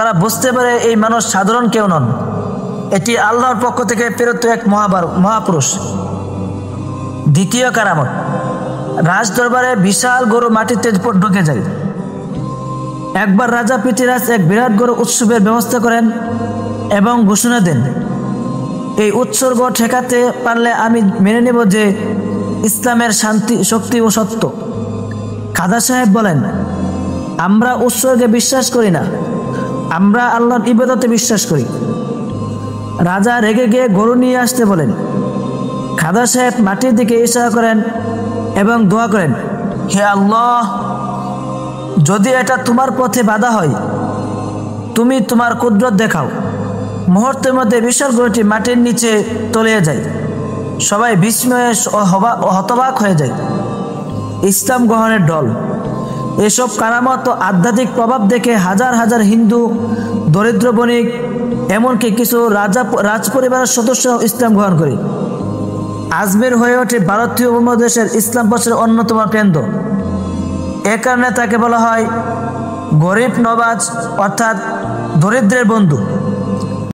তারা বুঝতে পারে এই মানুষ সাধারণ কেউ নন, এটি আল্লাহর পক্ষ থেকে প্রেরিত এক মহাপুরুষ। দ্বিতীয় কারামত, রাজ দরবারে বিশাল গরু মাটিতে ঢুকে যায়। একবার রাজা পৃথ্বীরাজ এক বিরাট গরু উৎসবের ব্যবস্থা করেন এবং ঘোষণা দেন, এই উৎসর্গ ঠেকাতে পারলে আমি মেনে নেব যে ইসলামের শান্তি, শক্তি ও সত্য। খাজা সাহেব বলেন, আমরা উৎসর্গে বিশ্বাস করি না, আমরা আল্লাহর ইবাদতে বিশ্বাস করি। রাজা রেগে গিয়ে গরু নিয়ে আসতে বলেন। খাজা সাহেব মাটির দিকে ইশারা করেন এবং দোয়া করেন, হে আল্লাহ, যদি এটা তোমার পথে বাধা হয় তুমি তোমার কুদরত দেখাও। মুহূর্তের মধ্যে বিশাল গরুটি মাটির নিচে তলিয়ে যায়। সবাই বিস্ময়ে হতবাক হয়ে যায়। ইসলাম গ্রহণের ঢল। এসব কারামত ও আধ্যাত্মিক প্রভাব দেখে হাজার হাজার হিন্দু, দরিদ্র বণিক, এমনকি কিছু রাজ পরিবারের সদস্য ইসলাম গ্রহণ করে। আজমির হয়ে ওঠে ভারতীয় উপমহাদেশের ইসলাম প্রচারের অন্যতম কেন্দ্র। এ কারণে তাকে বলা হয় গরিব নওয়াজ, অর্থাৎ দরিদ্রের বন্ধু।